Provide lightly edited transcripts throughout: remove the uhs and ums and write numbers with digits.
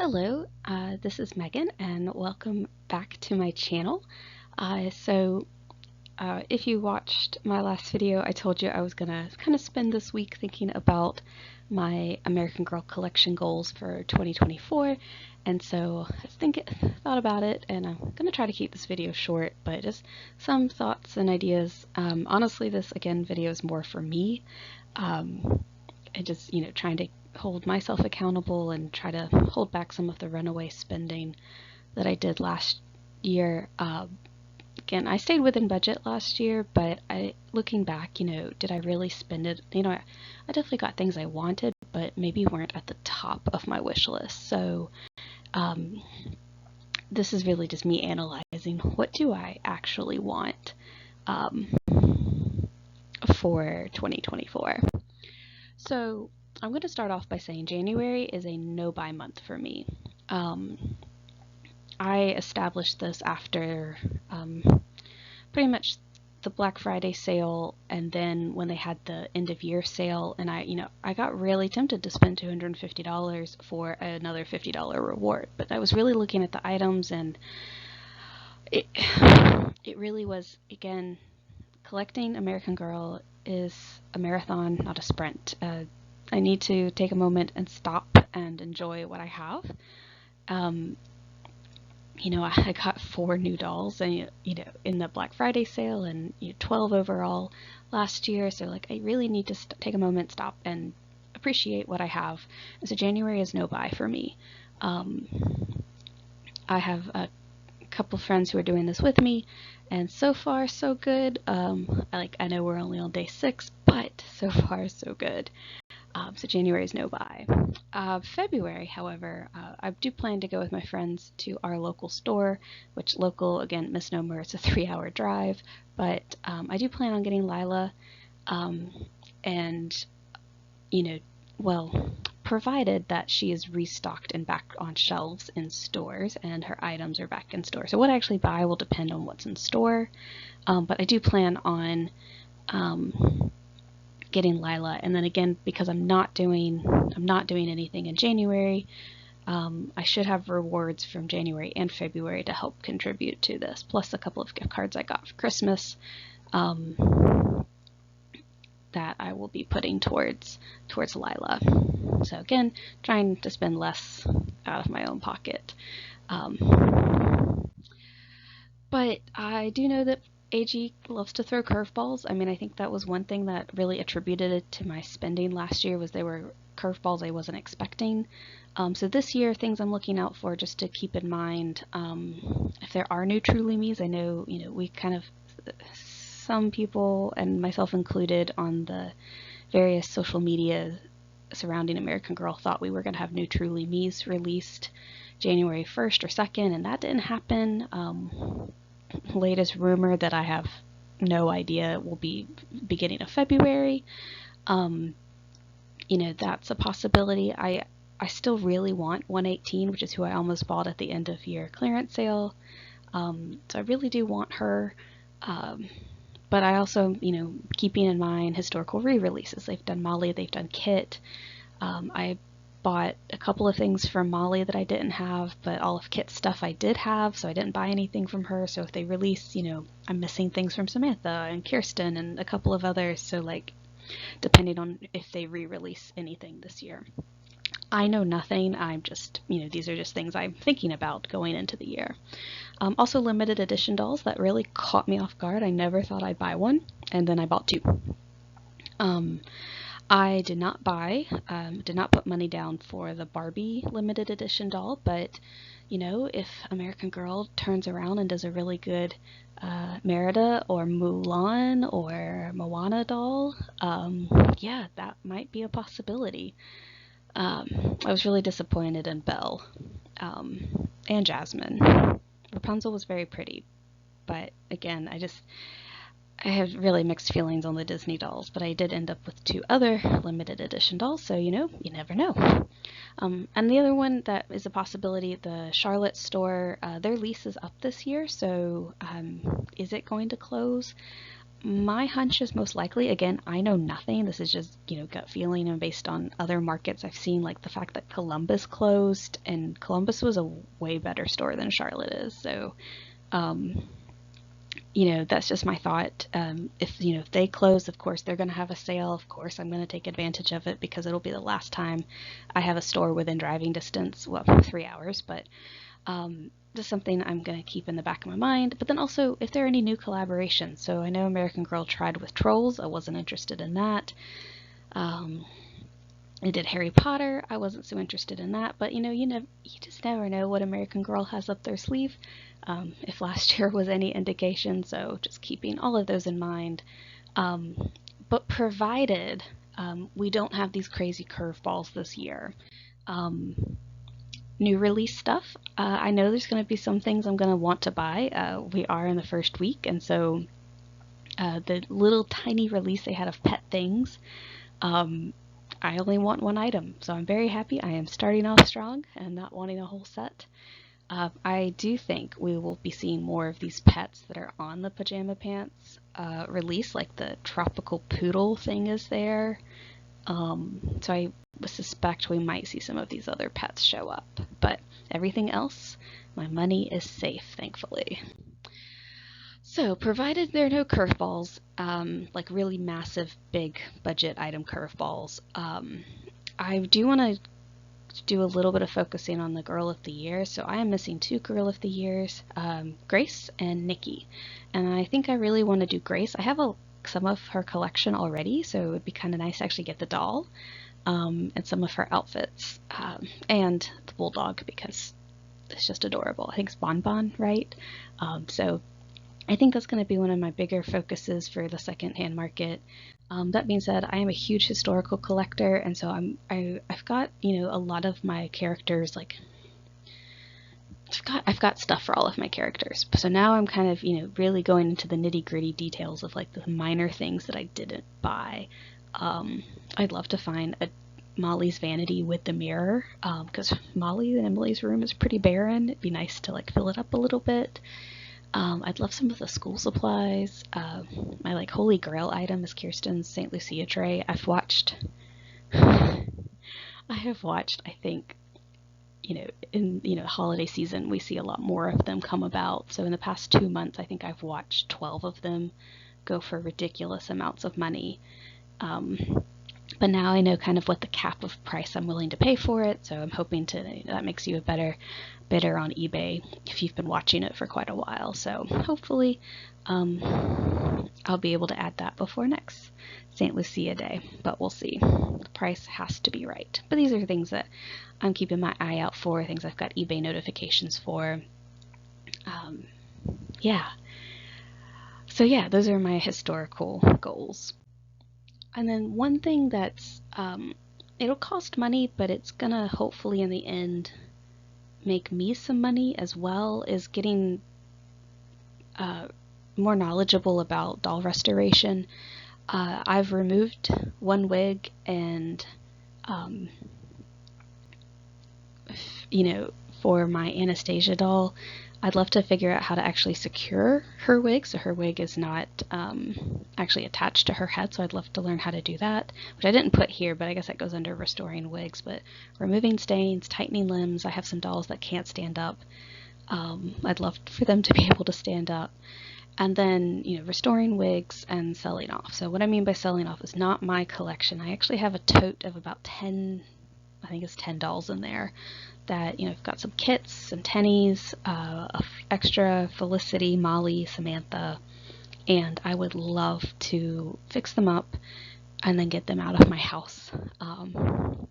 Hello, this is Megan, and welcome back to my channel. If you watched my last video, I told you I was gonna kind of spend this week thinking about my American Girl collection goals for 2024, and so thought about it, and I'm gonna try to keep this video short, but just some thoughts and ideas. Honestly, this again video is more for me, and just trying to hold myself accountable and try to hold back some of the runaway spending that I did last year. Again, I stayed within budget last year, but looking back, did I really spend it? I definitely got things I wanted, but maybe weren't at the top of my wish list. So this is really just me analyzing what do I actually want for 2024. So I'm going to start off by saying January is a no-buy month for me. I established this after pretty much the Black Friday sale, and then when they had the end of year sale, and I got really tempted to spend $250 for another $50 reward, but I was really looking at the items, and it really was, again, collecting American Girl is a marathon, not a sprint. I need to take a moment and stop and enjoy what I have. I got 4 new dolls, and in the Black Friday sale, and 12 overall last year. So I really need to take a moment, stop, and appreciate what I have. And so January is no buy for me. I have a couple friends who are doing this with me, and so far so good. I know we're only on day 6, but so far so good. So January is no buy. February, however, I do plan to go with my friends to our local store, which local, again, misnomer, it's a 3-hour drive, but I do plan on getting Lila, and, provided that she is restocked and back on shelves in stores and her items are back in store. So what I actually buy will depend on what's in store, but I do plan on getting Lila, and then again, because I'm not doing anything in January, I should have rewards from January and February to help contribute to this, plus a couple of gift cards I got for Christmas that I will be putting towards Lila. So again, trying to spend less out of my own pocket. But I do know that AG loves to throw curveballs. I mean, I think that was one thing that really attributed it to my spending last year, was they were curveballs I wasn't expecting. So this year, things I'm looking out for, just to keep in mind, if there are new Truly Me's, I know, we kind of, some people, and myself included, on the various social media surrounding American Girl thought we were going to have new Truly Me's released January 1st or 2nd, and that didn't happen. Latest rumor that I have no idea will be beginning of February. That's a possibility. I still really want 118, which is who I almost bought at the end of year clearance sale. So I really do want her. But I also, keeping in mind historical re-releases. They've done Molly, they've done Kit. I bought a couple of things from Molly that I didn't have, but all of Kit's stuff I did have, so I didn't buy anything from her. So if they release, I'm missing things from Samantha and Kirsten and a couple of others, so depending on if they re-release anything this year. I know nothing. I'm just, these are just things I'm thinking about going into the year. Also limited edition dolls that really caught me off guard. I never thought I'd buy one, and then I bought 2. I did not put money down for the Barbie limited edition doll, but if American Girl turns around and does a really good Merida or Mulan or Moana doll, yeah, that might be a possibility. I was really disappointed in Belle and Jasmine. Rapunzel was very pretty, but again, I have really mixed feelings on the Disney dolls, but I did end up with 2 other limited edition dolls, so you never know. And the other one that is a possibility, the Charlotte store, their lease is up this year, so is it going to close? my hunch is most likely, again, I know nothing. This is just, gut feeling and based on other markets I've seen, like the fact that Columbus closed, and Columbus was a way better store than Charlotte is. So, that's just my thought. If they close, of course, they're going to have a sale. Of course, I'm going to take advantage of it because it'll be the last time I have a store within driving distance. Well, 3 hours, but just something I'm going to keep in the back of my mind. But then also, if there are any new collaborations. So I know American Girl tried with Trolls. I wasn't interested in that. They did Harry Potter. I wasn't so interested in that. But you just never know what American Girl has up their sleeve. If last year was any indication, so just keeping all of those in mind. But provided we don't have these crazy curveballs this year. New release stuff. I know there's going to be some things I'm going to want to buy. We are in the first week, and so the little tiny release they had of pet things, I only want one item, so I'm very happy. I am starting off strong and not wanting a whole set. I do think we will be seeing more of these pets that are on the pajama pants release, like the tropical poodle thing is there. So I suspect we might see some of these other pets show up. But everything else, my money is safe, thankfully. So, provided there are no curveballs, like really massive, big budget item curveballs, I do want to do a little bit of focusing on the Girl of the Year. So I am missing 2 Girl of the Years, Grace and Nikki. And I think I really want to do Grace. I have some of her collection already, so it would be kind of nice to actually get the doll and some of her outfits. And the bulldog, because it's just adorable. I think it's Bonbon, right? So I think that's going to be one of my bigger focuses for the secondhand market. That being said, I am a huge historical collector, and so I've got a lot of my characters, like I've got stuff for all of my characters. So now I'm kind of really going into the nitty gritty details of like the minor things that I didn't buy. I'd love to find a Molly's vanity with the mirror, because Molly and Emily's room is pretty barren. It'd be nice to like fill it up a little bit. I'd love some of the school supplies. My like holy grail item is Kirsten's St. Lucia tray. I have watched, I think, in holiday season we see a lot more of them come about. So in the past 2 months, I think I've watched 12 of them go for ridiculous amounts of money. But now I know kind of what the cap of price I'm willing to pay for it, so I'm hoping that makes you a better bidder on eBay if you've been watching it for quite a while. So hopefully I'll be able to add that before next St. Lucia Day, but we'll see. The price has to be right. But these are things that I'm keeping my eye out for, things I've got eBay notifications for. Yeah. So yeah, those are my historical goals. And then one thing that's, it'll cost money, but it's gonna hopefully in the end make me some money as well, is getting more knowledgeable about doll restoration. I've removed one wig and, for my Anastasia doll, I'd love to figure out how to actually secure her wig so her wig is not actually attached to her head, so I'd love to learn how to do that, which I didn't put here, but I guess that goes under restoring wigs. But removing stains, tightening limbs, I have some dolls that can't stand up. I'd love for them to be able to stand up. And then, restoring wigs and selling off. So what I mean by selling off is not my collection. I actually have a tote of about 10, I think it's 10 dolls in there that, I've got some kits, some tennies, extra Felicity, Molly, Samantha, and I would love to fix them up and then get them out of my house. I'm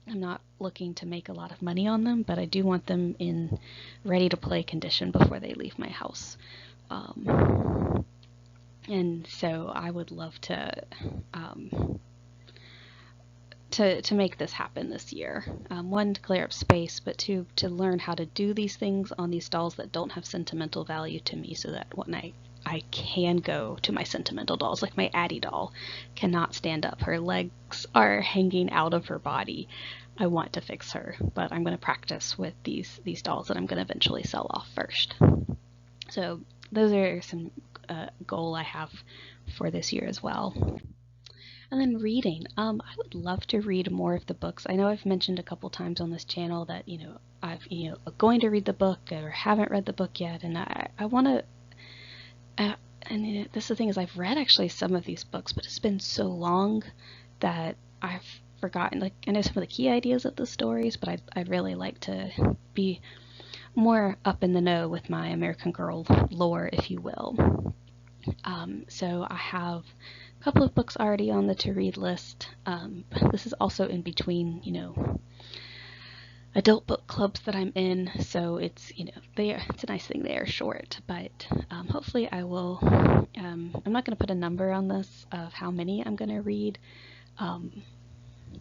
not looking to make a lot of money on them, but I do want them in ready to play condition before they leave my house. And so I would love to make this happen this year. One, to clear up space, but two, to learn how to do these things on these dolls that don't have sentimental value to me, so that when I can go to my sentimental dolls, like my Addie doll cannot stand up. Her legs are hanging out of her body. I want to fix her, but I'm going to practice with these dolls that I'm going to eventually sell off first. So those are some a goal I have for this year as well. And then reading. I would love to read more of the books. I know I've mentioned a couple times on this channel that, I've, going to read the book or haven't read the book yet, and I want to, and this is the thing is I've read actually some of these books, but it's been so long that I've forgotten, like, I know some of the key ideas of the stories, but I'd really like to be more up in the know with my American Girl lore, if you will. So I have a couple of books already on the to-read list. This is also in between, adult book clubs that I'm in, so it's, it's a nice thing they are short, but hopefully I will, I'm not going to put a number on this of how many I'm going to read,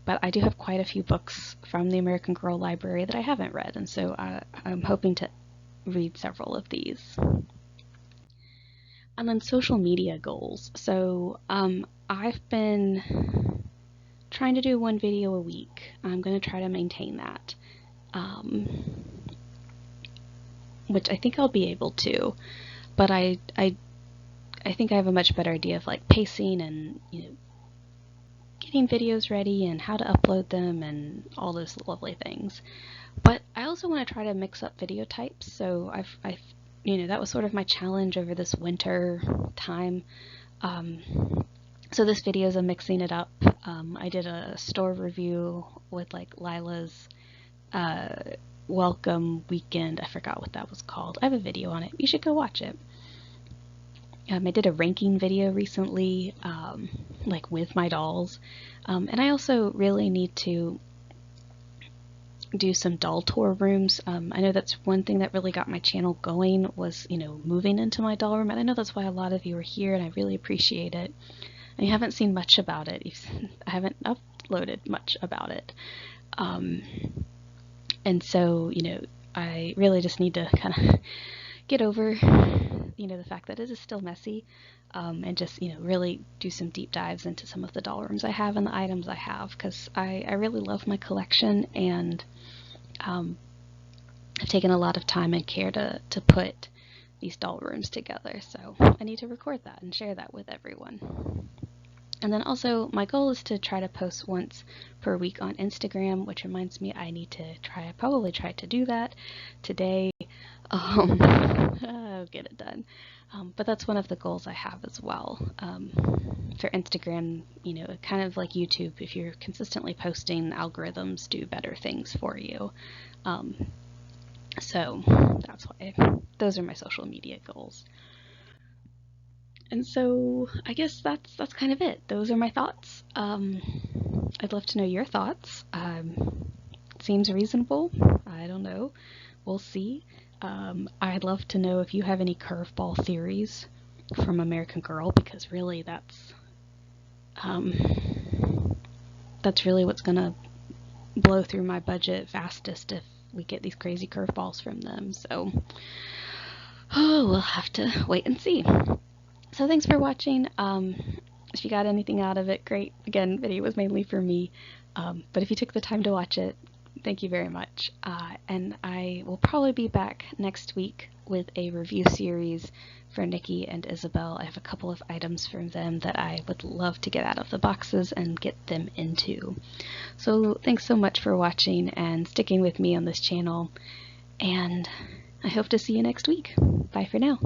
but I do have quite a few books from the American Girl library that I haven't read, and so I'm hoping to read several of these. And then social media goals. So I've been trying to do one video a week. I'm going to try to maintain that, which I think I'll be able to. But I think I have a much better idea of like pacing and getting videos ready and how to upload them and all those lovely things. But I also want to try to mix up video types. So I've that was sort of my challenge over this winter time. So this video is a mixing it up. I did a store review with like Lila's welcome weekend. I forgot what that was called. I have a video on it. You should go watch it. I did a ranking video recently, like with my dolls. And I also really need to do some doll tour rooms. I know that's one thing that really got my channel going was, moving into my doll room. And I know that's why a lot of you are here, and I really appreciate it. And you haven't seen much about it. I haven't uploaded much about it. And so, I really just need to kind of get over, the fact that it is still messy, and just, really do some deep dives into some of the doll rooms I have and the items I have, because I really love my collection, and I've taken a lot of time and care to put these doll rooms together, so I need to record that and share that with everyone. And then also, my goal is to try to post once per week on Instagram, which reminds me I need to probably try to do that today. I'll get it done. But that's one of the goals I have as well. For Instagram, kind of like YouTube, if you're consistently posting, algorithms do better things for you. So that's why those are my social media goals. And so I guess that's kind of it. Those are my thoughts. I'd love to know your thoughts. Seems reasonable. I don't know. We'll see. I'd love to know if you have any curveball theories from American Girl, because really that's really what's gonna blow through my budget fastest if we get these crazy curveballs from them. So we'll have to wait and see. So thanks for watching. If you got anything out of it, great. Again, video was mainly for me, but if you took the time to watch it, thank you very much. And I will probably be back next week with a review series for Nikki and Isabel. I have a couple of items from them that I would love to get out of the boxes and get them into. So thanks so much for watching and sticking with me on this channel, and I hope to see you next week. Bye for now.